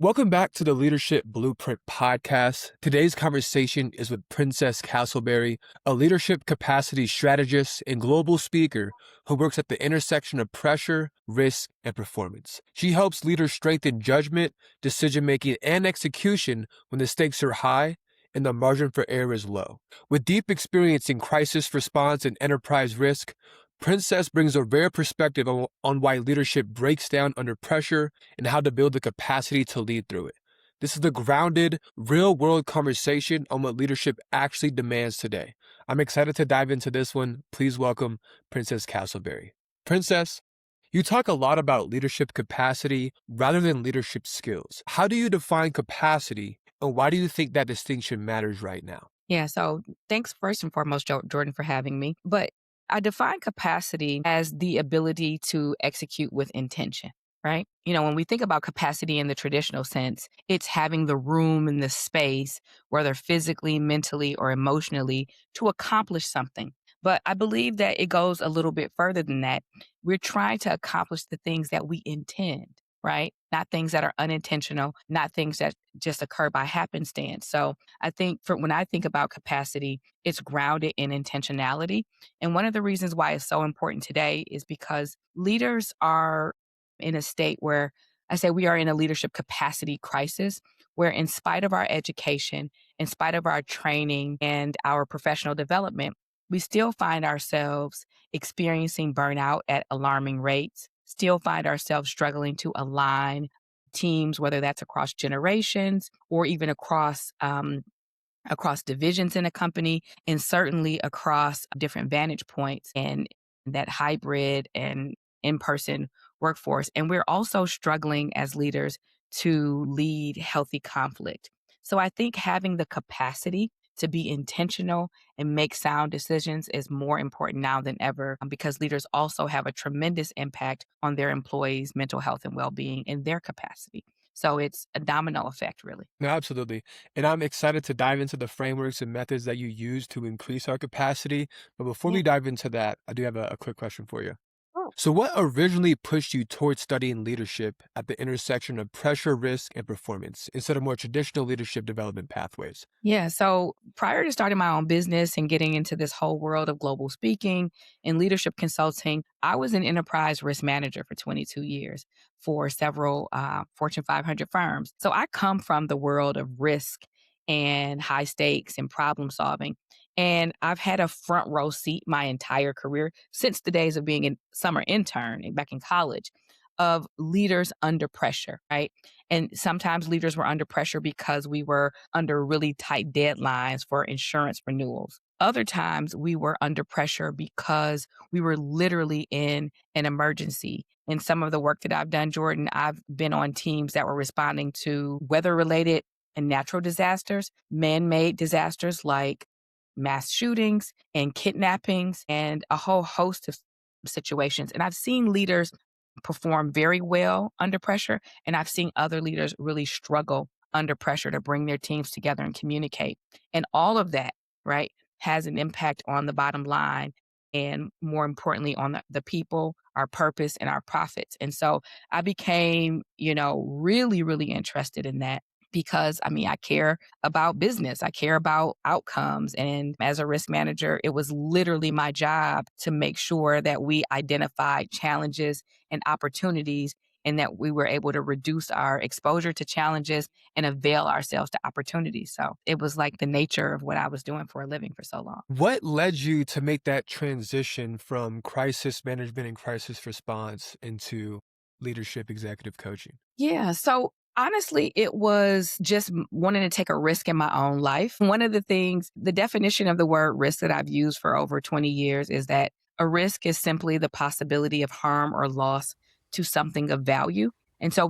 Welcome back to the Leadership Blueprint podcast. Today's conversation is with Princess Castleberry, a leadership capacity strategist and global speaker who works at the intersection of pressure, risk, and performance. She helps leaders strengthen judgment, decision-making, and execution when the stakes are high and the margin for error is low. With deep experience in crisis response and enterprise risk, Princess brings a rare perspective on why leadership breaks down under pressure and how to build the capacity to lead through it. This is the grounded, real-world conversation on what leadership actually demands today. I'm excited to dive into this one. Please welcome Princess Castleberry. Princess, you talk a lot about leadership capacity rather than leadership skills. How do you define capacity, and why do you think that distinction matters right now? Yeah, so thanks first and foremost, Jordan, for having me. But I define capacity as the ability to execute with intention, right? When we think about capacity in the traditional sense, it's having the room and the space, whether physically, mentally, or emotionally, to accomplish something. But I believe that it goes a little bit further than that. We're trying to accomplish the things that we intend, right? Not things that are unintentional, not things that just occur by happenstance. So I think when I think about capacity, it's grounded in intentionality. And one of the reasons why it's so important today is because leaders are in a state where I say we are in a leadership capacity crisis, where in spite of our education, in spite of our training and our professional development, we still find ourselves experiencing burnout at alarming rates, still find ourselves struggling to align teams, whether that's across generations or even across divisions in a company, and certainly across different vantage points and that hybrid and in-person workforce. And we're also struggling as leaders to lead healthy conflict. So I think having the capacity to be intentional and make sound decisions is more important now than ever because leaders also have a tremendous impact on their employees' mental health and well-being in their capacity. So it's a domino effect, really. No, absolutely. And I'm excited to dive into the frameworks and methods that you use to increase our capacity. But before Yeah. we dive into that, I do have a quick question for you. Oh. So, what originally pushed you towards studying leadership at the intersection of pressure, risk, and performance instead of more traditional leadership development pathways? Yeah. So prior to starting my own business and getting into this whole world of global speaking and leadership consulting, I was an enterprise risk manager for 22 years for several Fortune 500 firms. So I come from the world of risk and high stakes and problem solving. And I've had a front row seat my entire career since the days of being a summer intern back in college of leaders under pressure, right? And sometimes leaders were under pressure because we were under really tight deadlines for insurance renewals. Other times we were under pressure because we were literally in an emergency. In some of the work that I've done, Jordan, I've been on teams that were responding to weather related and natural disasters, man made disasters like mass shootings and kidnappings and a whole host of situations. And I've seen leaders perform very well under pressure. And I've seen other leaders really struggle under pressure to bring their teams together and communicate. And all of that, right, has an impact on the bottom line and more importantly on the people, our purpose, and our profits. And so I became, really, really interested in that because I care about business. I care about outcomes. And as a risk manager, it was literally my job to make sure that we identified challenges and opportunities and that we were able to reduce our exposure to challenges and avail ourselves to opportunities. So it was like the nature of what I was doing for a living for so long. What led you to make that transition from crisis management and crisis response into leadership executive coaching? Yeah. So honestly, it was just wanting to take a risk in my own life. One of the things, the definition of the word risk that I've used for over 20 years is that a risk is simply the possibility of harm or loss to something of value. And so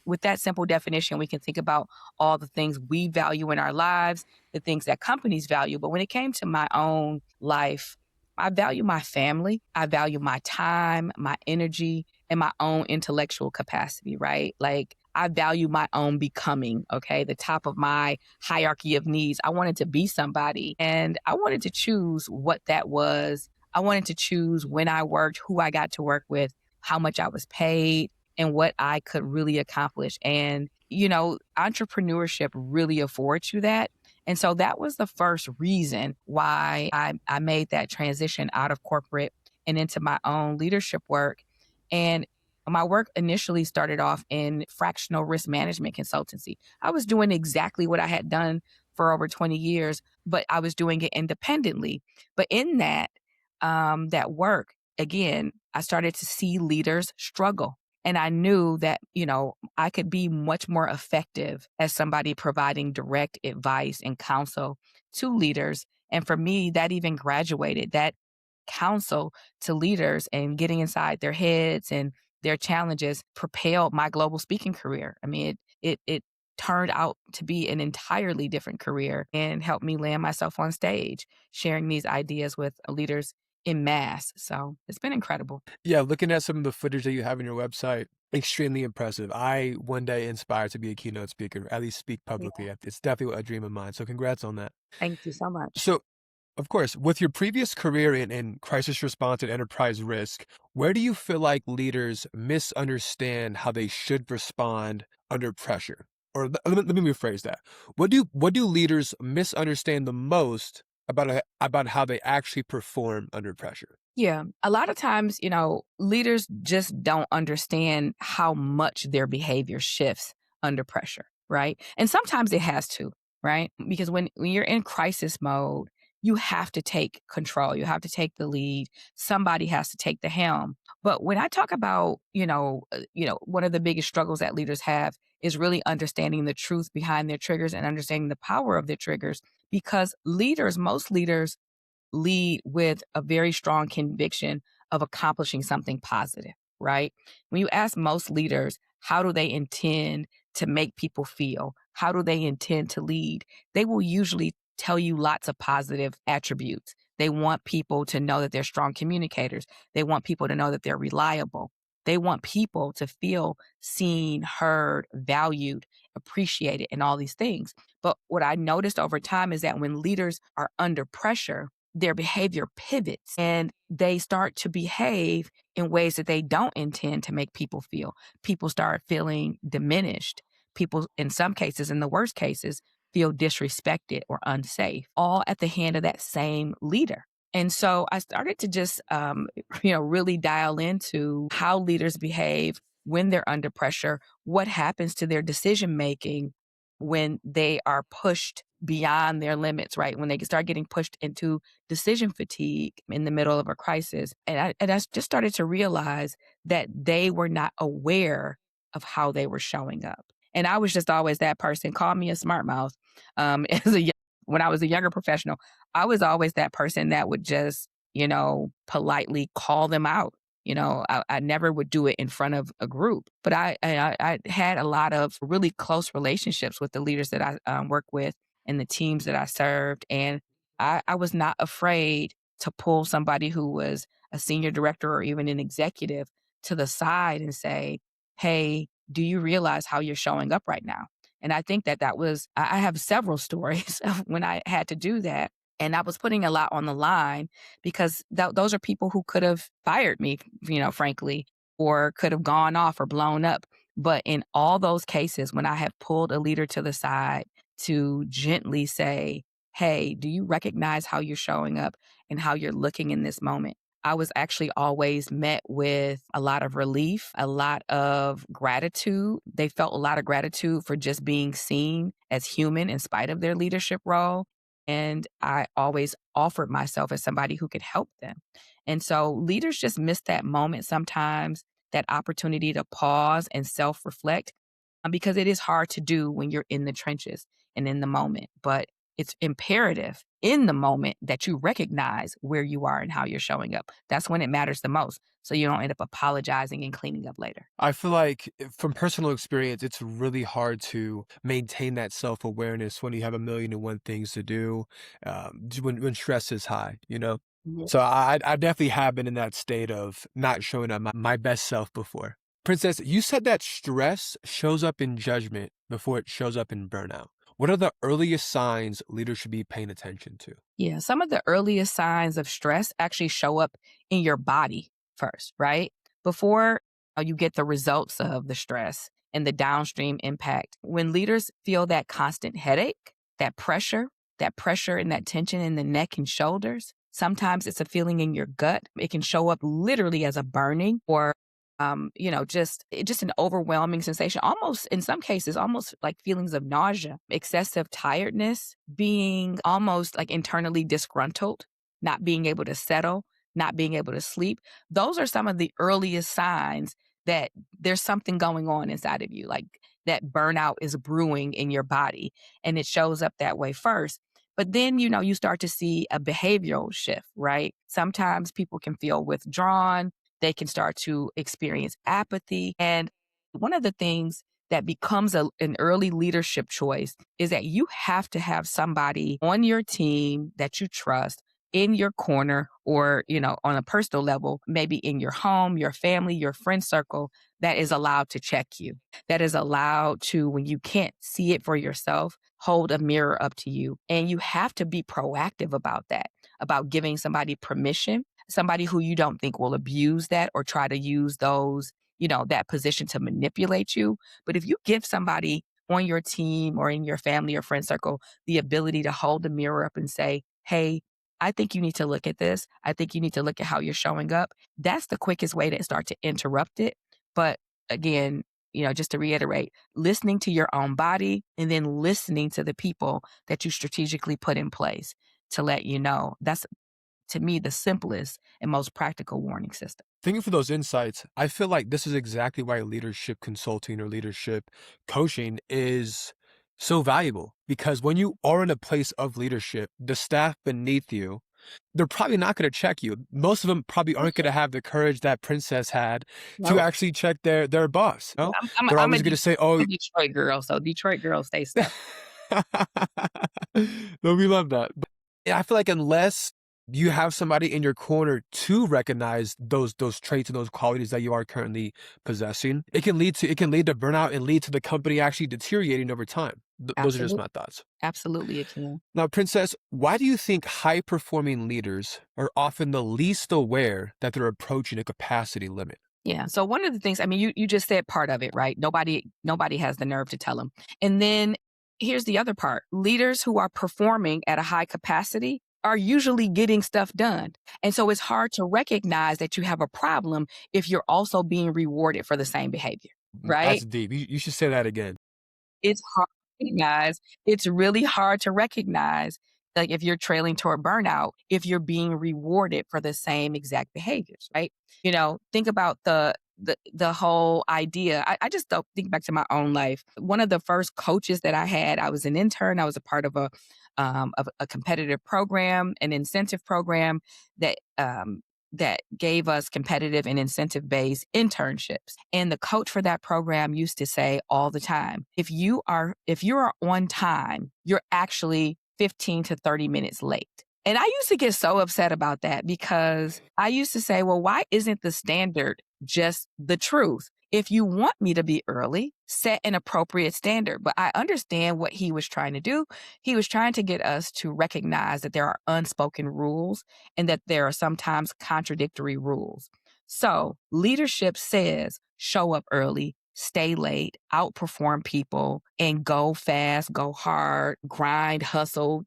with that simple definition, we can think about all the things we value in our lives, the things that companies value. But when it came to my own life, I value my family. I value my time, my energy, and my own intellectual capacity, right? Like I value my own becoming, okay? The top of my hierarchy of needs. I wanted to be somebody and I wanted to choose what that was. I wanted to choose when I worked, who I got to work with, how much I was paid, and what I could really accomplish. And, entrepreneurship really affords you that. And so that was the first reason why I made that transition out of corporate and into my own leadership work. And my work initially started off in fractional risk management consultancy. I was doing exactly what I had done for over 20 years, but I was doing it independently. But in that work, again, I started to see leaders struggle. And I knew that, I could be much more effective as somebody providing direct advice and counsel to leaders. And for me, that even graduated that counsel to leaders and getting inside their heads and their challenges propelled my global speaking career. I mean, it turned out to be an entirely different career and helped me land myself on stage, sharing these ideas with leaders in mass. So it's been incredible. Yeah, looking at some of the footage that you have on your website, extremely impressive. I one day aspire to be a keynote speaker, at least speak Yeah. publicly. It's definitely a dream of mine. So congrats on that. Thank you so much. So, of course, with your previous career in crisis response and enterprise risk, where do you feel like leaders misunderstand how they should respond under pressure? Or let me rephrase that. What do leaders misunderstand the most about how they actually perform under pressure? Yeah. A lot of times, leaders just don't understand how much their behavior shifts under pressure, right? And sometimes it has to, right? Because when you're in crisis mode, you have to take control. You have to take the lead. Somebody has to take the helm. But when I talk about, one of the biggest struggles that leaders have is really understanding the truth behind their triggers and understanding the power of their triggers. Because most leaders lead with a very strong conviction of accomplishing something positive, right? When you ask most leaders, how do they intend to make people feel? How do they intend to lead? They will usually tell you lots of positive attributes. They want people to know that they're strong communicators. They want people to know that they're reliable. They want people to feel seen, heard, valued, appreciated, and all these things. But what I noticed over time is that when leaders are under pressure, their behavior pivots and they start to behave in ways that they don't intend to make people feel. People start feeling diminished. People, in some cases, in the worst cases, feel disrespected or unsafe, all at the hand of that same leader. And so I started to just, really dial into how leaders behave when they're under pressure, what happens to their decision making when they are pushed beyond their limits, right? When they start getting pushed into decision fatigue in the middle of a crisis. And I just started to realize that they were not aware of how they were showing up. And I was just always that person. Call me a smart mouth. As when I was a younger professional, I was always that person that would just, politely call them out. I never would do it in front of a group, but I had a lot of really close relationships with the leaders that I work with and the teams that I served. And I was not afraid to pull somebody who was a senior director or even an executive to the side and say, hey, do you realize how you're showing up right now? And I think that was, I have several stories of when I had to do that. And I was putting a lot on the line because those are people who could have fired me, frankly, or could have gone off or blown up. But in all those cases, when I have pulled a leader to the side to gently say, hey, do you recognize how you're showing up and how you're looking in this moment? I was actually always met with a lot of relief, a lot of gratitude. They felt a lot of gratitude for just being seen as human in spite of their leadership role. And I always offered myself as somebody who could help them. And so leaders just miss that moment sometimes, that opportunity to pause and self reflect, because it is hard to do when you're in the trenches and in the moment. But it's imperative in the moment that you recognize where you are and how you're showing up. That's when it matters the most. So you don't end up apologizing and cleaning up later. I feel like from personal experience, it's really hard to maintain that self-awareness when you have a million and one things to do, when stress is high. Yeah. So I definitely have been in that state of not showing up my best self before. Princess, you said that stress shows up in judgment before it shows up in burnout. What are the earliest signs leaders should be paying attention to? Yeah, some of the earliest signs of stress actually show up in your body first, right? Before you get the results of the stress. and the downstream impact. When leaders feel that constant headache, that pressure and that tension in the neck and shoulders, sometimes it's a feeling in your gut. It can show up literally as a burning or just an overwhelming sensation, almost in some cases, almost like feelings of nausea, excessive tiredness, being almost like internally disgruntled, not being able to settle, not being able to sleep. Those are some of the earliest signs that there's something going on inside of you, like that burnout is brewing in your body, and it shows up that way first. But then, you start to see a behavioral shift, right? Sometimes people can feel withdrawn, they can start to experience apathy. And one of the things that becomes an early leadership choice is that you have to have somebody on your team that you trust in your corner or, on a personal level, maybe in your home, your family, your friend circle that is allowed to check you, that is allowed to, when you can't see it for yourself, hold a mirror up to you. And you have to be proactive about that, about giving somebody permission, somebody who you don't think will abuse that or try to use that position to manipulate you. But if you give somebody on your team or in your family or friend circle the ability to hold the mirror up and say, hey, I think you need to look at this. I think you need to look at how you're showing up. That's the quickest way to start to interrupt it. But again, just to reiterate, listening to your own body and then listening to the people that you strategically put in place to let you know. That's, to me, the simplest and most practical warning system. Thank you for those insights. I feel like this is exactly why leadership consulting or leadership coaching is so valuable, because when you are in a place of leadership, the staff beneath you, they're probably not going to check you. Most of them probably aren't going to have the courage that Princess had to No, actually check their boss. No, I'm, they're I'm a always going to say, "Oh, I'm a Detroit girl, so Detroit girls stay stuck. no, we love that." But yeah, I feel like unless you have somebody in your corner to recognize those traits and those qualities that you are currently possessing, it can lead to burnout and lead to the company actually deteriorating over time. Those are just Absolutely, my thoughts. absolutely, it can. Now, Princess, why do you think high performing leaders are often the least aware that they're approaching a capacity limit? Yeah. So one of the things, I mean, you just said part of it, right? Nobody has the nerve to tell them. And then here's the other part. Leaders who are performing at a high capacity are usually getting stuff done. And so it's hard to recognize that you have a problem if you're also being rewarded for the same behavior, That's right? deep. You should say that again. It's hard to recognize. It's really hard to recognize, like, if you're trailing toward burnout, if you're being rewarded for the same exact behaviors, right? Think about the whole idea. I just don't think back to my own life. One of the first coaches that I had, I was an intern. I was a part of a competitive program, an incentive program that gave us competitive and incentive based internships. And the coach for that program used to say all the time, if you are on time, you're actually 15 to 30 minutes late. And I used to get so upset about that because I used to say, well, why isn't the standard just the truth? If you want me to be early, set an appropriate standard. But I understand what he was trying to do. He was trying to get us to recognize that there are unspoken rules and that there are sometimes contradictory rules. So leadership says show up early, stay late, outperform people, and go fast, go hard, grind, hustle,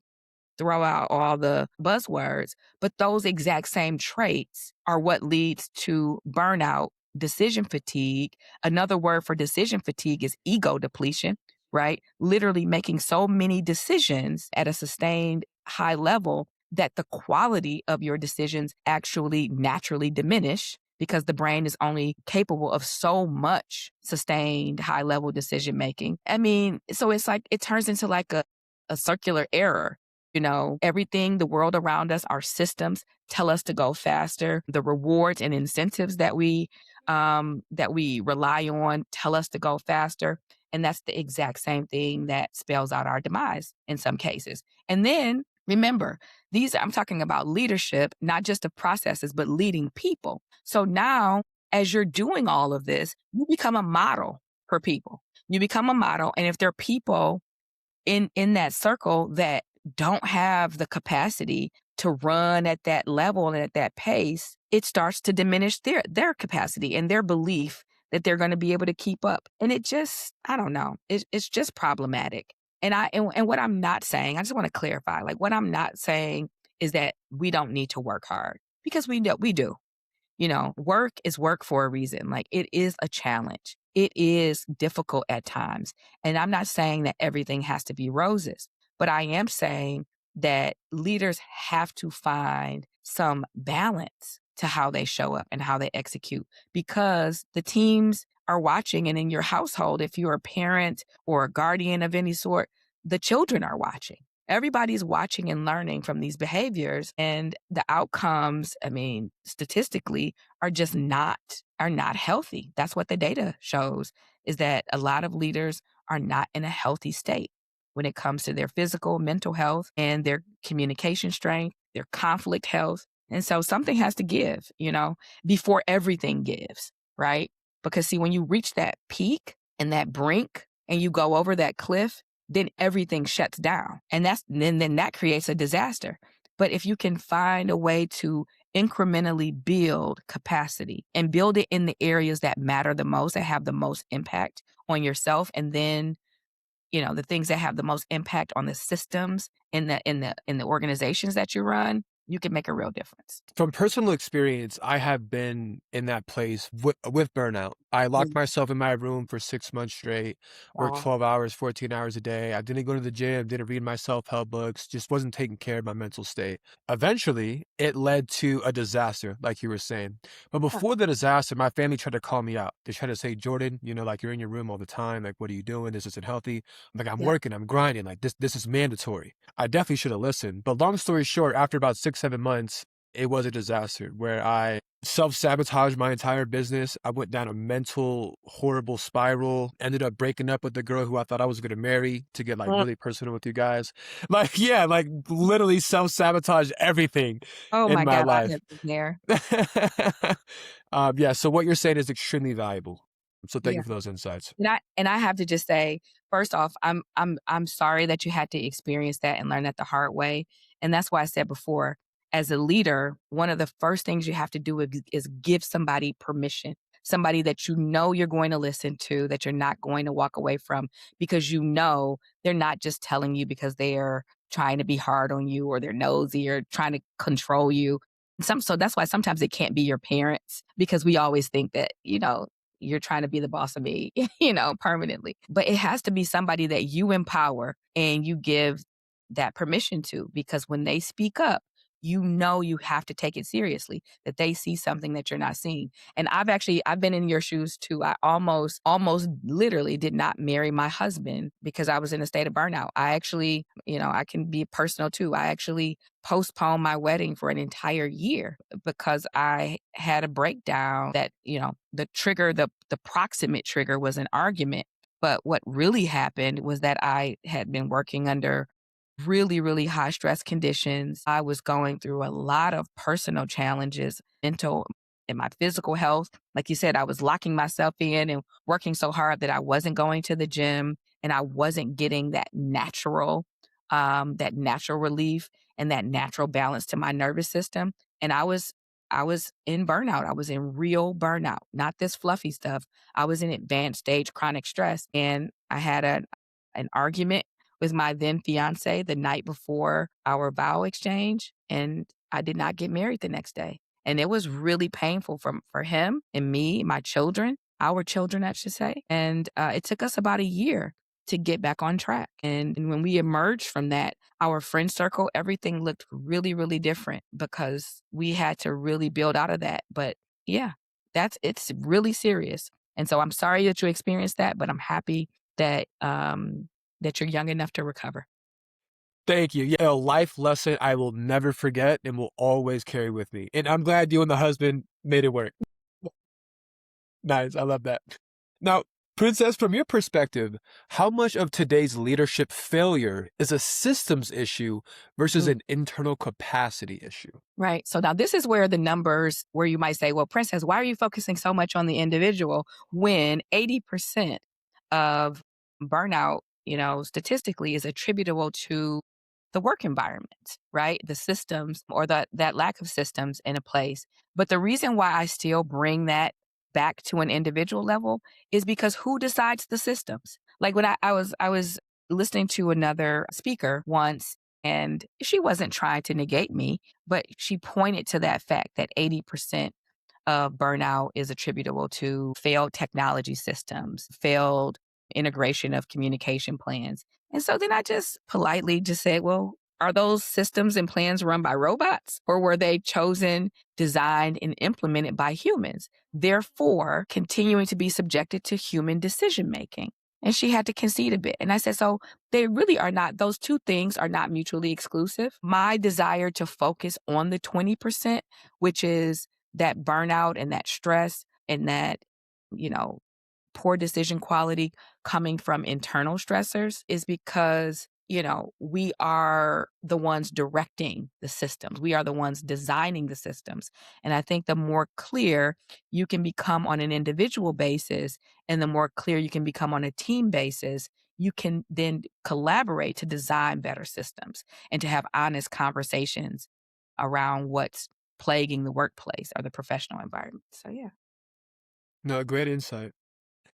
throw out all the buzzwords. But those exact same traits are what leads to burnout, decision fatigue. Another word for decision fatigue is ego depletion, right? Literally making so many decisions at a sustained high level that the quality of your decisions actually naturally diminish because the brain is only capable of so much sustained high level decision making. I mean, so it's like it turns into like a circular error. Everything, the world around us, our systems tell us to go faster. The rewards and incentives that we rely on tell us to go faster. And that's the exact same thing that spells out our demise in some cases. And then remember, I'm talking about leadership, not just of processes, but leading people. So now, as you're doing all of this, you become a model for people. You become a model. And if there are people in that circle that don't have the capacity to run at that level and at that pace, it starts to diminish their capacity and their belief that they're going to be able to keep up. And it just, I don't know, it's just problematic. And what I'm not saying, I just want to clarify, like what I'm not saying is that we don't need to work hard because we do. Work is work for a reason. Like it is a challenge. It is difficult at times. And I'm not saying that everything has to be roses, but I am saying that leaders have to find some balance to how they show up and how they execute because the teams are watching. And in your household, if you're a parent or a guardian of any sort, the children are watching. Everybody's watching and learning from these behaviors, and the outcomes, I mean, statistically are not healthy. That's what the data shows, is that a lot of leaders are not in a healthy state when it comes to their physical, mental health, and their communication strength, their conflict health. And so something has to give, before everything gives, right? Because see, when you reach that peak and that brink and you go over that cliff, then everything shuts down. And then that creates a disaster. But if you can find a way to incrementally build capacity and build it in the areas that matter the most, that have the most impact on yourself, and then, the things that have the most impact on the systems in the organizations that you run, you can make a real difference. From personal experience, I have been in that place with burnout. I locked Mm. myself in my room for 6 months straight, worked Wow. 12 hours, 14 hours a day. I didn't go to the gym, didn't read my self-help books, just wasn't taking care of my mental state. Eventually, it led to a disaster, like you were saying. But Yeah. before the disaster, my family tried to call me out. They tried to say, Jordan, like you're in your room all the time. Like, what are you doing? This isn't healthy. I'm like, I'm Yeah. working, I'm grinding. Like this is mandatory. I definitely should have listened. But long story short, after about 6, 7 months, it was a disaster where I self-sabotaged my entire business. I went down a mental, horrible spiral, ended up breaking up with the girl who I thought I was going to marry, to get like Mm. really personal with you guys. Like, yeah, like literally self-sabotaged everything Oh in my my God, I life. have been there. Yeah, so what you're saying is extremely valuable. So thank Yeah. you for those insights. And I have to just say, first off, I'm sorry that you had to experience that and learn that the hard way. And that's why I said before, as a leader, one of the first things you have to do is give somebody permission. Somebody that you know you're going to listen to, that you're not going to walk away from, because they're not just telling you because they're trying to be hard on you or they're nosy or trying to control you. So that's why sometimes it can't be your parents, because we always think that, you're trying to be the boss of me, permanently. But it has to be somebody that you empower and you give that permission to, because when they speak up, you have to take it seriously, that they see something that you're not seeing. And I've been in your shoes too. I almost literally did not marry my husband because I was in a state of burnout. I actually, I can be personal too. I actually postponed my wedding for an entire year because I had a breakdown that, the proximate trigger was an argument. But what really happened was that I had been working under really, really high stress conditions. I was going through a lot of personal challenges, mental and my physical health. Like you said, I was locking myself in and working so hard that I wasn't going to the gym and I wasn't getting that natural relief and that natural balance to my nervous system. And I was in burnout. I was in real burnout, not this fluffy stuff. I was in advanced stage chronic stress. And I had an argument with my then fiance the night before our vow exchange, and I did not get married the next day. And it was really painful for him and me, my children, our children, I should say. And it took us about a year to get back on track. And when we emerged from that, our friend circle, everything looked really, really different because we had to really build out of that. But yeah, it's really serious. And so I'm sorry that you experienced that, but I'm happy that you're young enough to recover. Thank you. Yeah, a life lesson I will never forget and will always carry with me. And I'm glad you and the husband made it work. Nice. I love that. Now, Princess, from your perspective, how much of today's leadership failure is a systems issue versus Mm. an internal capacity issue? Right. So now this is where the numbers, where you might say, well, Princess, why are you focusing so much on the individual when 80% of burnout, statistically is attributable to the work environment, right? The systems or that lack of systems in a place. But the reason why I still bring that back to an individual level is because who decides the systems? Like when I was listening to another speaker once, and she wasn't trying to negate me, but she pointed to that fact that 80% of burnout is attributable to failed technology systems, failed integration of communication plans. And so then I just politely just said, well, are those systems and plans run by robots, or were they chosen, designed, and implemented by humans, therefore continuing to be subjected to human decision making? And she had to concede a bit. And I said, so they really are not, those two things are not mutually exclusive. My desire to focus on the 20%, which is that burnout and that stress and that, you know, poor decision quality coming from internal stressors, is because, we are the ones directing the systems. We are the ones designing the systems. And I think the more clear you can become on an individual basis and the more clear you can become on a team basis, you can then collaborate to design better systems and to have honest conversations around what's plaguing the workplace or the professional environment. So, yeah. No, great insight.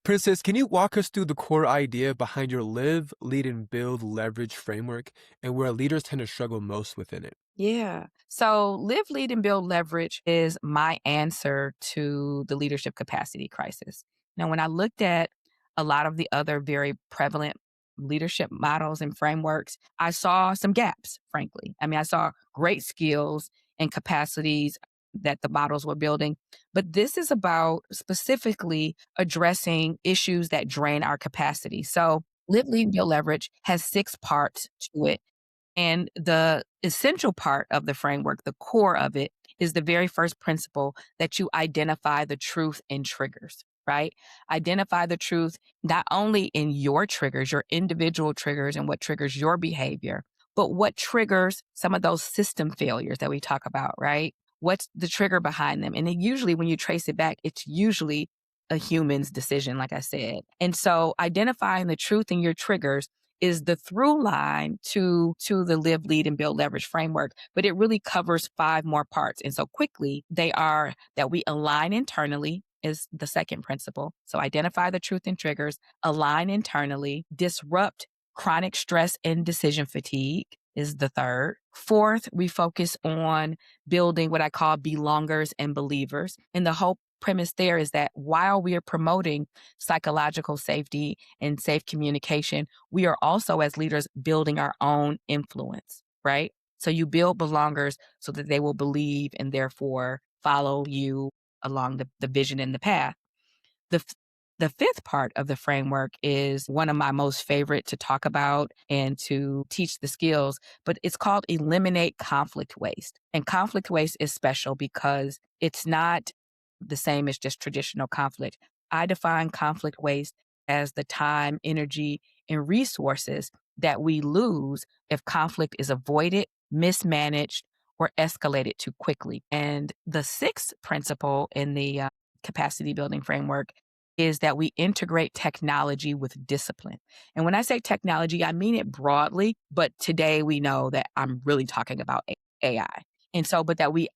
Princess, can you walk us through the core idea behind your live, lead, and build leverage framework and where leaders tend to struggle most within it? Yeah. So, live, lead, and build leverage is my answer to the leadership capacity crisis. Now, when I looked at a lot of the other very prevalent leadership models and frameworks, I saw some gaps, frankly. I mean, I saw great skills and capacities that the models were building, but this is about specifically addressing issues that drain our capacity. So, live, lead, and build leverage has 6 parts to it, and the essential part of the framework, the core of it, is the very first principle that you identify the truth in triggers, right? Identify the truth not only in your triggers, your individual triggers and what triggers your behavior, but what triggers some of those system failures that we talk about, right? What's the trigger behind them? And then usually when you trace it back, it's usually a human's decision, like I said. And so identifying the truth in your triggers is the through line to the live, lead, and build leverage framework, but it really covers 5 more parts. And so quickly, they are that we align internally is the second principle. So identify the truth and triggers, align internally, disrupt chronic stress and decision fatigue is the third. Fourth, we focus on building what I call belongers and believers. And the whole premise there is that while we are promoting psychological safety and safe communication, we are also, as leaders, building our own influence, right? So you build belongers so that they will believe and therefore follow you along the vision and the path. The f- the fifth part of the framework is one of my most favorite to talk about and to teach the skills, but it's called eliminate conflict waste. And conflict waste is special because it's not the same as just traditional conflict. I define conflict waste as the time, energy, and resources that we lose if conflict is avoided, mismanaged, or escalated too quickly. And the sixth principle in the capacity building framework is that we integrate technology with discipline. And when I say technology, I mean it broadly, but today we know that I'm really talking about AI. And so, but that we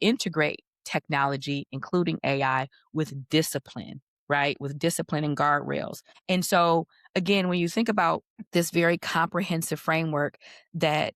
integrate technology, including AI, with discipline, right? With discipline and guardrails. And so, again, when you think about this very comprehensive framework that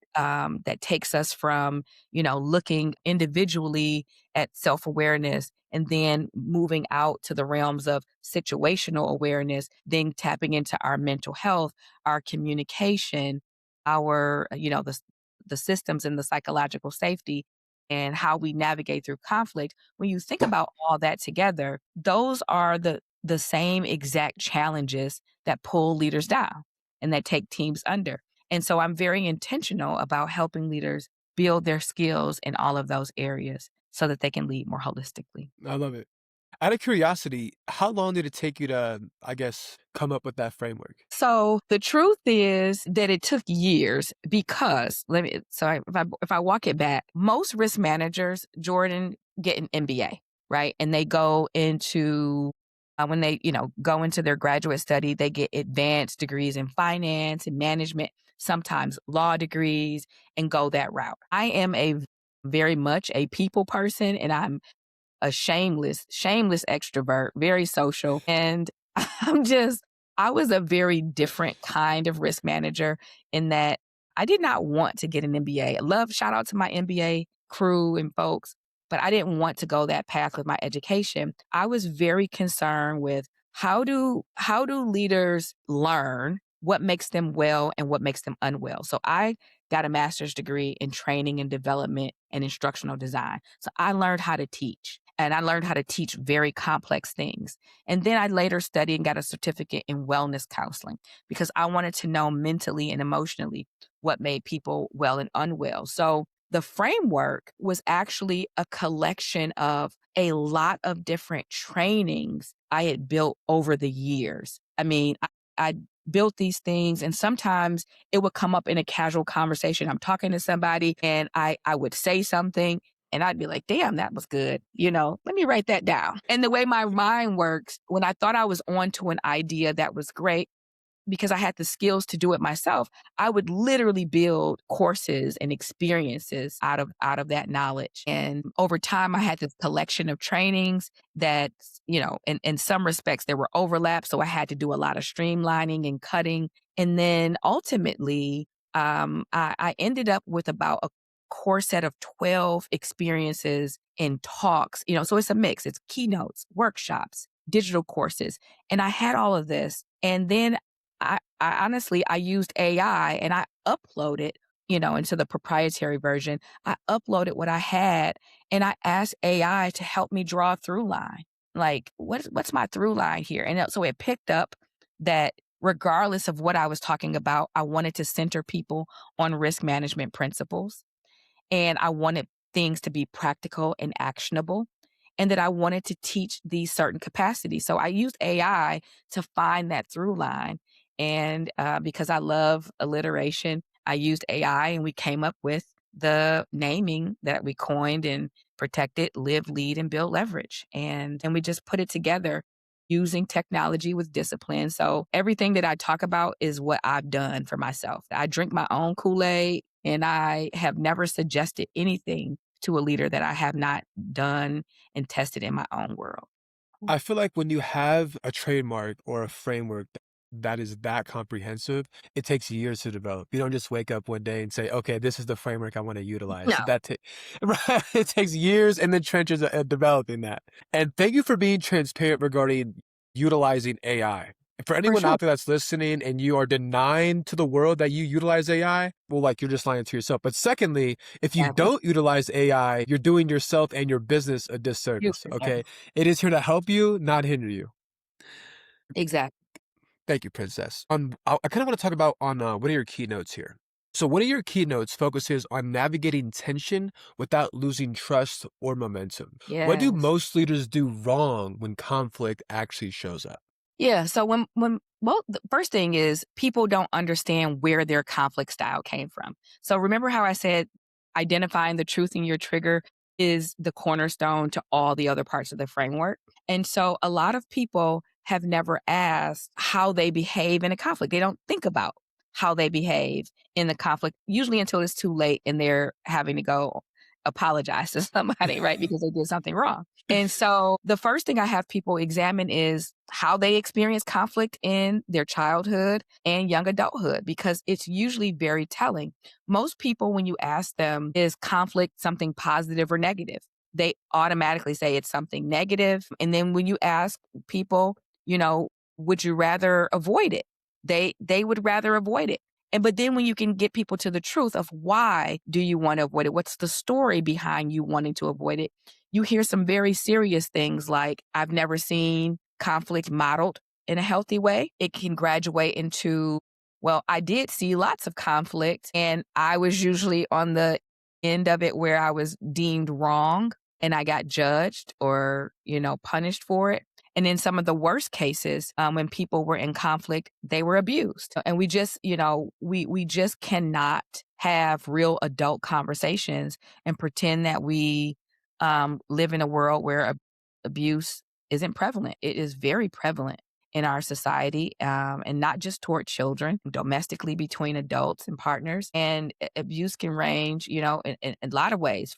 takes us from looking individually at self awareness and then moving out to the realms of situational awareness, then tapping into our mental health, our communication, our the systems and the psychological safety and how we navigate through conflict. When you think about all that together, those are the same exact challenges that pull leaders down and that take teams under. And so I'm very intentional about helping leaders build their skills in all of those areas so that they can lead more holistically. I love it. Out of curiosity, how long did it take you to, I guess, come up with that framework? So the truth is that it took years because if I walk it back, most risk managers, Jordan, get an MBA, right? And they go into when they go into their graduate study, they get advanced degrees in finance and management, sometimes law degrees, and go that route. I am very much a people person, and I'm a shameless extrovert, very social. And I'm just, I was a very different kind of risk manager in that I did not want to get an MBA. Shout out to my MBA crew and folks, but I didn't want to go that path with my education. I was very concerned with how do leaders learn what makes them well and what makes them unwell. So I got a master's degree in training and development and instructional design. So I learned how to teach, and I learned how to teach very complex things. And then I later studied and got a certificate in wellness counseling because I wanted to know mentally and emotionally what made people well and unwell. So the framework was actually a collection of a lot of different trainings I had built over the years. I mean, I built these things, and sometimes it would come up in a casual conversation. I'm talking to somebody and I would say something and I'd be like, damn, that was good. Let me write that down. And the way my mind works, when I thought I was onto an idea that was great, because I had the skills to do it myself, I would literally build courses and experiences out of that knowledge. And over time, I had this collection of trainings that, in some respects, there were overlaps. So I had to do a lot of streamlining and cutting. And then ultimately, I ended up with about a core set of 12 experiences and talks, so it's a mix. It's keynotes, workshops, digital courses. And I had all of this. And then I honestly, I used AI and I uploaded, into the proprietary version. I uploaded what I had and I asked AI to help me draw a through line. Like, what's my through line here? And so it picked up that regardless of what I was talking about, I wanted to center people on risk management principles. And I wanted things to be practical and actionable, and that I wanted to teach these certain capacities. So I used AI to find that through line. And because I love alliteration, I used AI and we came up with the naming that we coined and protected: live, lead, and build leverage. And we just put it together using technology with discipline. So everything that I talk about is what I've done for myself. I drink my own Kool-Aid, and I have never suggested anything to a leader that I have not done and tested in my own world. I feel like when you have a trademark or a framework that is that comprehensive, it takes years to develop. You don't just wake up one day and say, "Okay, this is the framework I want to utilize." No, Right, it takes years in the trenches of developing that. And thank you for being transparent regarding utilizing AI. For for anyone sure. out there that's listening and you are denying to the world that you utilize AI, well, like you're just lying to yourself. But secondly, if you Exactly. don't utilize AI, you're doing yourself and your business a You disservice. for sure. Okay. It is here to help you, not hinder you. Exactly. Thank you, Princess. I kind of want to talk about on one of your keynotes here. So one of your keynotes focuses on navigating tension without losing trust or momentum. What do Yes. most leaders do wrong when conflict actually shows up? Yeah. So well, the first thing is people don't understand where their conflict style came from. So remember how I said identifying the truth in your trigger is the cornerstone to all the other parts of the framework. And so a lot of people have never asked how they behave in a conflict. They don't think about how they behave in the conflict, usually until it's too late and they're having to go apologize to somebody, right? Because they did something wrong. And so the first thing I have people examine is how they experience conflict in their childhood and young adulthood, because it's usually very telling. Most people, when you ask them, is conflict something positive or negative? They automatically say it's something negative. And then when you ask people, would you rather avoid it? They would rather avoid it. But then when you can get people to the truth of why do you want to avoid it? What's the story behind you wanting to avoid it? You hear some very serious things like, I've never seen conflict modeled in a healthy way. It can graduate into, well, I did see lots of conflict and I was usually on the end of it where I was deemed wrong and I got judged or, punished for it. And in some of the worst cases, when people were in conflict, they were abused. And we just, we just cannot have real adult conversations and pretend that we live in a world where abuse isn't prevalent. It is very prevalent in our society, and not just toward children, domestically between adults and partners. And abuse can range, in a lot of ways,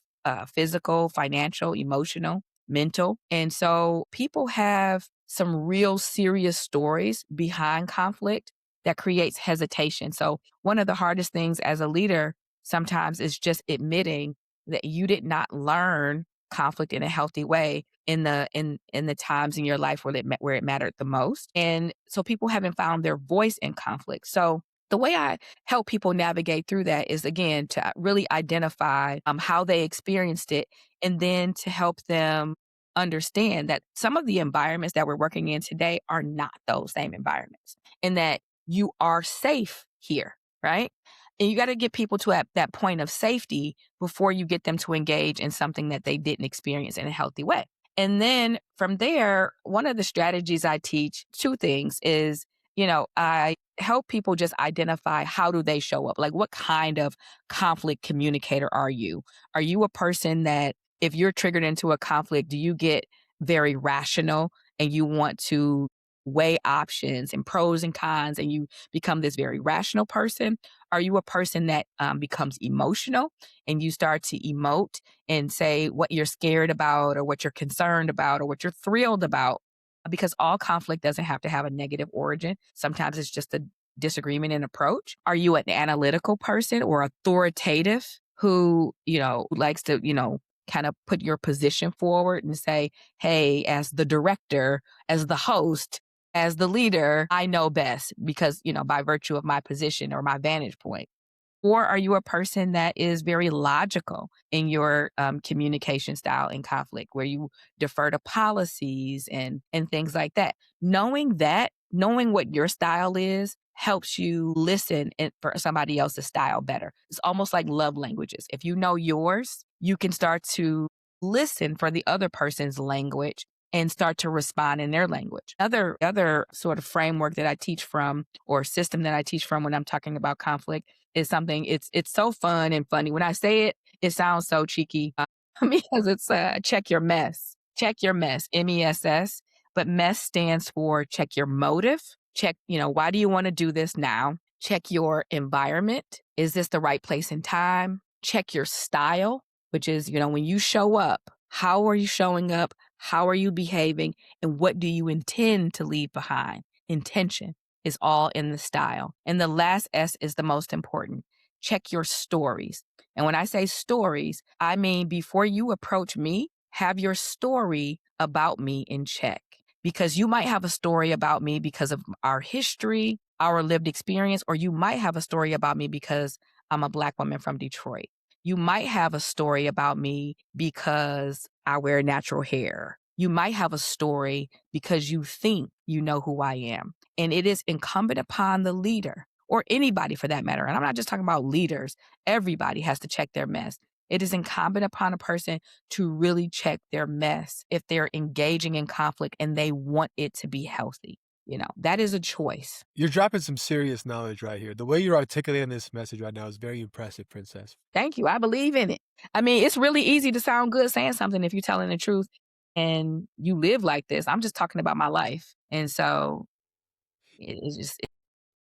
physical, financial, emotional. mental. And so people have some real serious stories behind conflict that creates hesitation. So one of the hardest things as a leader sometimes is just admitting that you did not learn conflict in a healthy way in the times in your life where it mattered the most. And so people haven't found their voice in conflict. So the way I help people navigate through that is again to really identify how they experienced it, and then to help them understand that some of the environments that we're working in today are not those same environments, and that you are safe here, right? And you got to get people to at that point of safety before you get them to engage in something that they didn't experience in a healthy way. And then from there, one of the strategies I teach, two things is, I help people just identify how do they show up? Like, what kind of conflict communicator are you? Are you a person that if you're triggered into a conflict, do you get very rational and you want to weigh options and pros and cons and you become this very rational person? Are you a person that becomes emotional and you start to emote and say what you're scared about or what you're concerned about or what you're thrilled about? Because all conflict doesn't have to have a negative origin. Sometimes it's just a disagreement in approach. Are you an analytical person or authoritative who, likes to, kind of put your position forward and say, hey, as the director, as the host, as the leader, I know best because, by virtue of my position or my vantage point? Or are you a person that is very logical in your communication style in conflict, where you defer to policies and things like that? Knowing what your style is helps you listen for somebody else's style better. It's almost like love languages. If you know yours, you can start to listen for the other person's language and start to respond in their language. Other sort of framework that I teach from, or system that I teach from when I'm talking about conflict, is something it's so fun and funny. When I say it, it sounds so cheeky because it's check your mess. Check your mess, MESS. But mess stands for check your motive. Check, why do you want to do this now? Check your environment. Is this the right place and time? Check your style, which is, when you show up, how are you showing up? How are you behaving? And what do you intend to leave behind? Intention is all in the style. And the last S is the most important. Check your stories. And when I say stories, I mean before you approach me, have your story about me in check. Because you might have a story about me because of our history, our lived experience, or you might have a story about me because I'm a Black woman from Detroit. You might have a story about me because I wear natural hair. You might have a story because you think you know who I am. And it is incumbent upon the leader, or anybody for that matter. And I'm not just talking about leaders. Everybody has to check their mess. It is incumbent upon a person to really check their mess if they're engaging in conflict and they want it to be healthy. That is a choice. You're dropping some serious knowledge right here. The way you're articulating this message right now is very impressive, Princess. Thank you. I believe in it. I mean, it's really easy to sound good saying something if you're telling the truth and you live like this. I'm just talking about my life. And so it's just,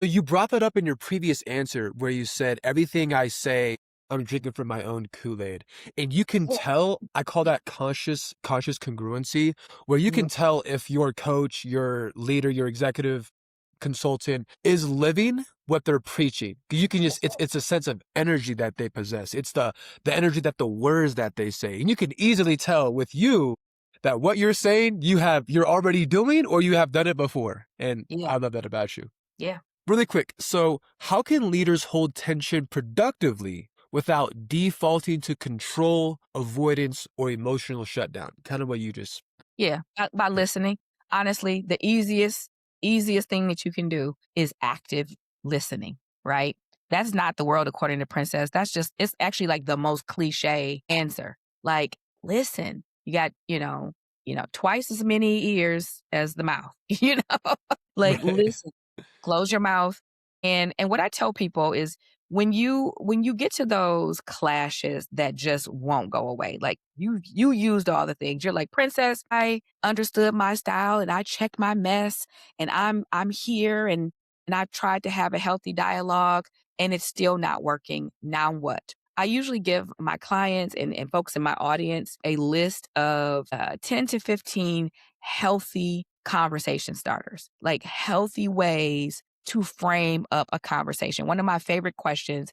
You brought that up in your previous answer where you said, everything I say, I'm drinking from my own Kool-Aid. And you can tell, I call that conscious congruency, where you can tell if your coach, your leader, your executive consultant is living what they're preaching. You can just, it's a sense of energy that they possess. It's the energy that the words that they say. And you can easily tell with you that what you're saying, you're already doing, or you have done it before. And yeah, I love that about you. yeah. Really quick, so how can leaders hold tension productively without defaulting to control, avoidance, or emotional shutdown? Kind of what you just... Yeah, by listening. Honestly, the easiest thing that you can do is active listening, right? That's not the world according to Princess. It's actually like the most cliche answer. Like, listen, you got, twice as many ears as the mouth, like Right. listen, close your mouth. And what I tell people is when you get to those clashes that just won't go away, like you used all the things. You're like, Princess, I understood my style and I checked my mess and I'm here and I've tried to have a healthy dialogue and it's still not working. Now what? I usually give my clients and folks in my audience a list of 10 to 15 healthy conversation starters, like healthy ways to frame up a conversation. One of my favorite questions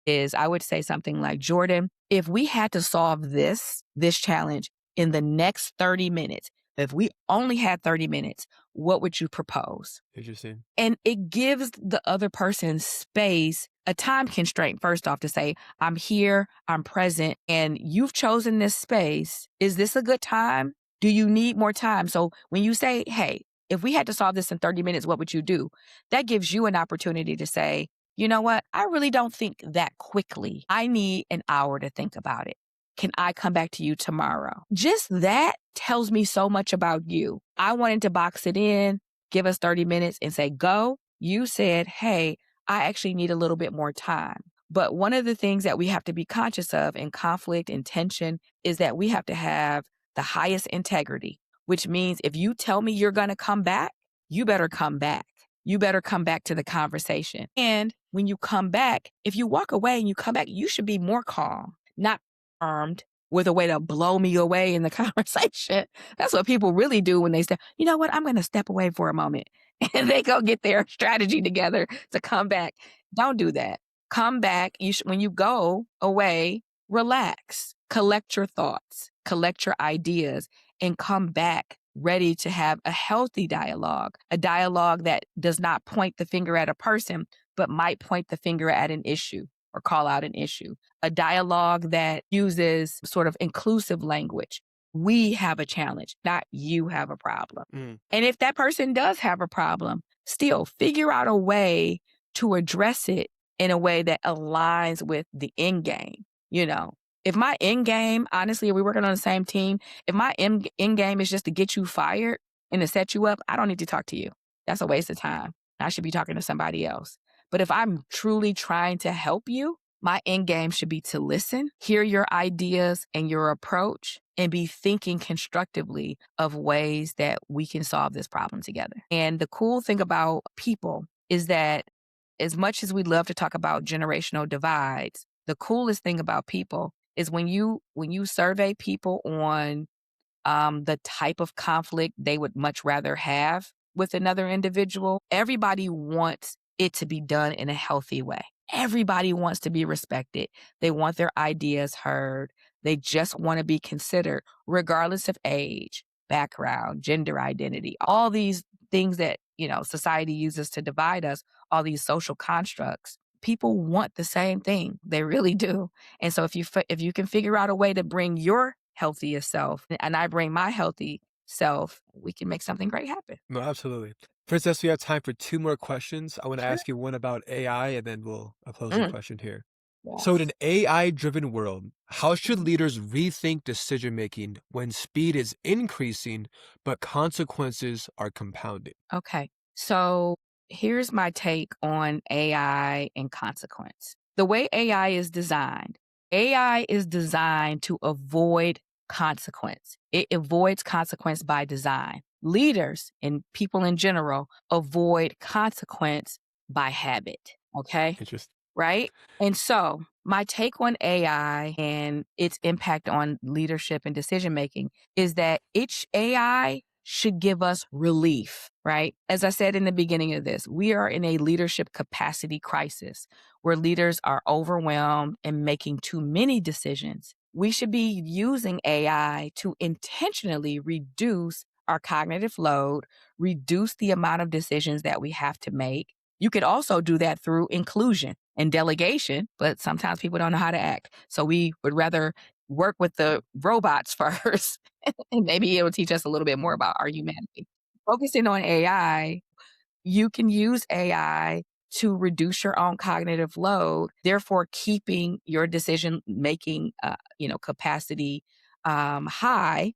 is I would say something like, Jordan, if we had to solve this challenge in the next 30 minutes, if we only had 30 minutes, what would you propose? Interesting. And it gives the other person space, a time constraint, first off, to say, I'm here, I'm present, and you've chosen this space. Is this a good time? Do you need more time? So when you say, hey, if we had to solve this in 30 minutes, what would you do? That gives you an opportunity to say, you know what? I really don't think that quickly. I need an hour to think about it. Can I come back to you tomorrow? Just that tells me so much about you. I wanted to box it in, give us 30 minutes and say, go. You said, hey, I actually need a little bit more time. But one of the things that we have to be conscious of in conflict and tension is that we have to have the highest integrity, which means if you tell me you're going to come back, you better come back. You better come back to the conversation. And when you come back, if you walk away and you come back, you should be more calm, not armed with a way to blow me away in the conversation. That's what people really do when they say, you know what, I'm going to step away for a moment. And they go get their strategy together to come back. Don't do that. Come back. When you go away, relax, collect your thoughts, collect your ideas, and come back ready to have a healthy dialogue, a dialogue that does not point the finger at a person, but might point the finger at an issue or call out an issue, a dialogue that uses sort of inclusive language. We have a challenge, not you have a problem. And if that person does have a problem, still figure out a way to address it in a way that aligns with the end game. You know, if my end game, honestly, are we working on the same team? If my end game is just to get you fired and to set you up, I don't need to talk to you. That's a waste of time. I should be talking to somebody else. But if I'm truly trying to help you, my end game should be to listen, hear your ideas and your approach, and be thinking constructively of ways that we can solve this problem together. And the cool thing about people is that as much as we love to talk about generational divides, the coolest thing about people is when you survey people on the type of conflict they would much rather have with another individual, everybody wants it to be done in a healthy way. Everybody wants to be respected. They want their ideas heard. They just want to be considered, regardless of age, background, gender identity, all these things that, society uses to divide us, all these social constructs. People want the same thing. They really do. And so if you can figure out a way to bring your healthiest self and I bring my healthy self, we can make something great happen. No, absolutely. Princess, we have time for two more questions. I want to Sure. ask you one about AI, and then I'll close the Mm, question here. So, in yes. an AI-driven world, how should leaders rethink decision-making when speed is increasing, but consequences are compounding? Okay. So here's my take on AI and consequence. The way AI is designed to avoid consequence. It avoids consequence by design. Leaders and people in general avoid consequence by habit. Okay. Interesting. Right? And so, my take on AI and its impact on leadership and decision making is that each AI should give us relief, right? As I said in the beginning of this, we are in a leadership capacity crisis where leaders are overwhelmed and making too many decisions. We should be using AI to intentionally reduce our cognitive load, reduce the amount of decisions that we have to make. You could also do that through inclusion and delegation, but sometimes people don't know how to act. So we would rather work with the robots first, and maybe it'll teach us a little bit more about our humanity. Focusing on AI, you can use AI to reduce your own cognitive load, therefore keeping your decision making, capacity high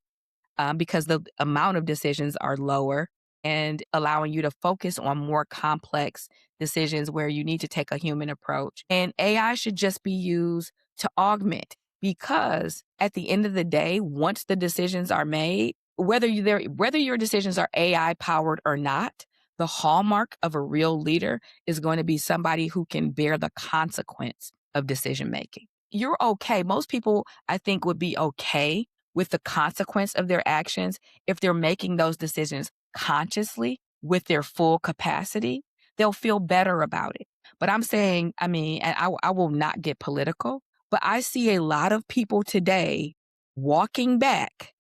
because the amount of decisions are lower and allowing you to focus on more complex decisions where you need to take a human approach. And AI should just be used to augment because at the end of the day, once the decisions are made, whether your decisions are AI powered or not, the hallmark of a real leader is going to be somebody who can bear the consequence of decision making. you're okay. Most people, I think, would be okay with the consequence of their actions if they're making those decisions consciously with their full capacity. They'll feel better about it. But I'm saying, I mean, and I will not get political, but I see a lot of people today walking back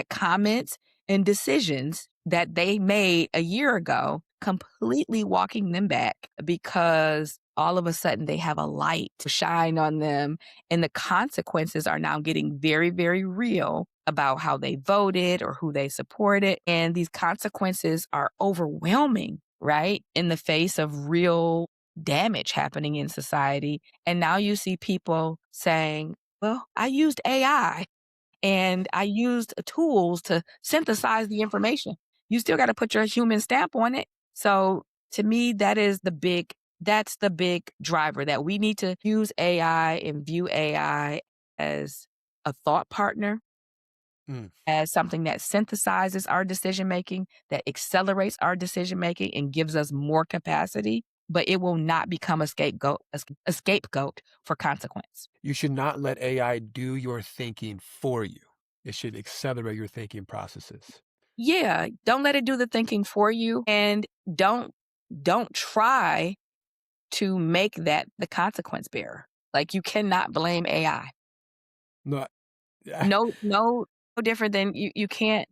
comments and decisions that they made a year ago, completely walking them back because all of a sudden they have a light shine on them. And the consequences are now getting very, very real about how they voted or who they supported. And these consequences are overwhelming, right? In the face of real damage happening in society. And now you see people saying, well, I used AI and I used tools to synthesize the information. You still got to put your human stamp on it. So to me, that's the big driver, that we need to use AI and view AI as a thought partner, Mm. as something that synthesizes our decision making, that accelerates our decision making and gives us more capacity, but it will not become a scapegoat for consequence. You should not let AI do your thinking for you. It should accelerate your thinking processes. Yeah, don't let it do the thinking for you, and don't don't try to make that the consequence bearer. Like, you cannot blame AI. No, yeah, No different than you can't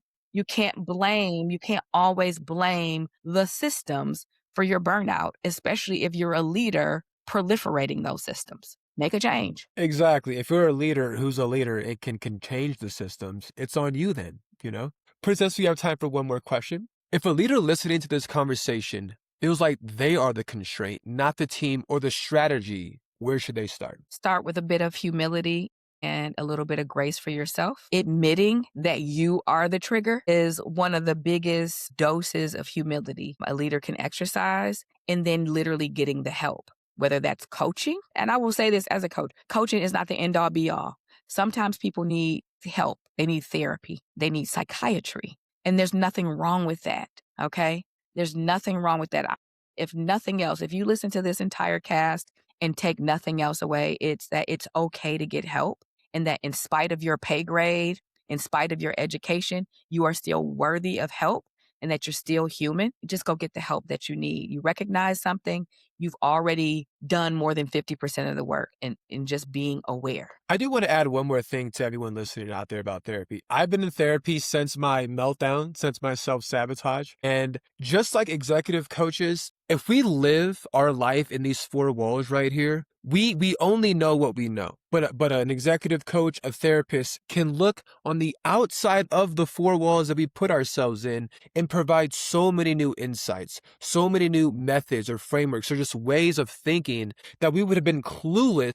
always blame the systems for your burnout, especially if you're a leader proliferating those systems. Make a change. exactly. If you're a leader who's a leader, it can change the systems. It's on you then, you know? Princess, we have time for one more question. If a leader listening to this conversation feels like they are the constraint, not the team or the strategy, where should they start? Start with a bit of humility and a little bit of grace for yourself. Admitting that you are the trigger is one of the biggest doses of humility a leader can exercise, and then literally getting the help, whether that's coaching. And I will say this as a coach, coaching is not the end all be all. Sometimes people need help, they need therapy, they need psychiatry, and there's nothing wrong with that. Okay. There's nothing wrong with that. If nothing else, if you listen to this entire cast and take nothing else away, it's that it's okay to get help, and that in spite of your pay grade, in spite of your education, you are still worthy of help and that you're still human. Just go get the help that you need. You recognize something, you've already done more than 50% of the work in just being aware. I do want to add one more thing to everyone listening out there about therapy. I've been in therapy since my meltdown, since my self-sabotage. And just like executive coaches, if we live our life in these four walls right here, we only know what we know. But an executive coach, a therapist can look on the outside of the four walls that we put ourselves in and provide so many new insights, so many new methods or frameworks or just ways of thinking that we would have been clueless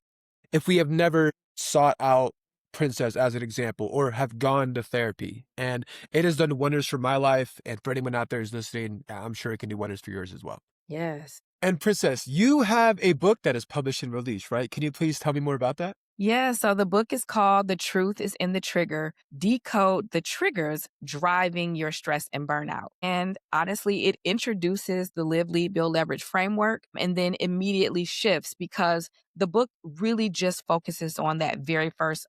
if we have never sought out Princess as an example or have gone to therapy. And it has done wonders for my life. And for anyone out there who's listening, I'm sure it can do wonders for yours as well. Yes. And Princess, you have a book that is published and released, right? Can you please tell me more about that? Yeah, so the book is called The Truth is in the Trigger: Decode the Triggers Driving Your Stress and Burnout. And honestly, it introduces the Live, Lead, Build, Leverage framework and then immediately shifts because the book really just focuses on that very first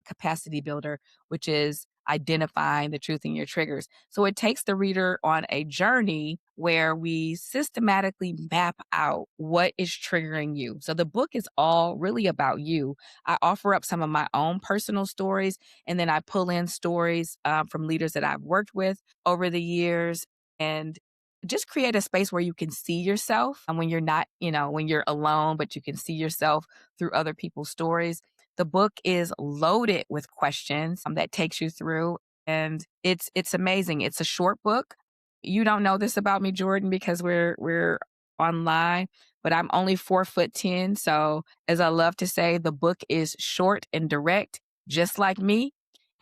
capacity builder, which is identifying the truth in your triggers. So it takes the reader on a journey where we systematically map out what is triggering you. So the book is all really about you. I offer up some of my own personal stories, and then I pull in stories from leaders that I've worked with over the years, and just create a space where you can see yourself and when you're not, when you're alone, but you can see yourself through other people's stories. The book is loaded with questions that takes you through, and it's amazing. It's a short book. You don't know this about me, Jordan, because we're online, but I'm only 4'10". So as I love to say, the book is short and direct, just like me.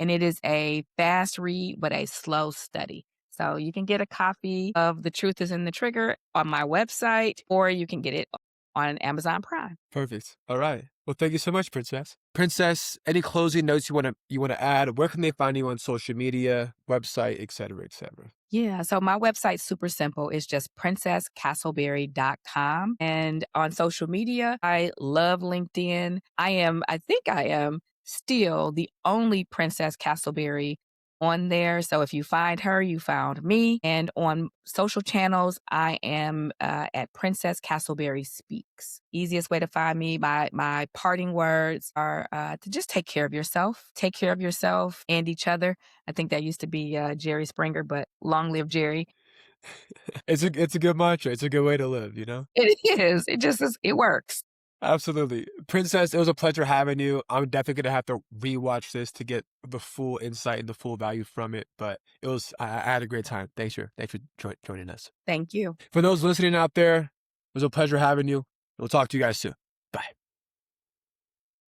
And it is a fast read, but a slow study. So you can get a copy of The Truth is in the Trigger on my website, or you can get it on Amazon Prime. Perfect. All right. Well, thank you so much, Princess. Princess, any closing notes you wanna add? Where can they find you on social media, website, et cetera, et cetera? Yeah, so my website's super simple. It's just princesscastleberry.com. And on social media, I love LinkedIn. I think I am still the only Princess Castleberry on there. So if you find her, you found me. And on social channels, I am at Princess Castleberry Speaks. Easiest way to find me. My parting words are to just take care of yourself and each other. I think that used to be Jerry Springer, but long live Jerry. It's a good mantra. It's a good way to live, you know? It is. It just is. It works. Absolutely. Princess, it was a pleasure having you. I'm definitely gonna have to rewatch this to get the full insight and the full value from it. But I had a great time. Thanks for joining us. Thank you. For those listening out there, it was a pleasure having you. We'll talk to you guys soon.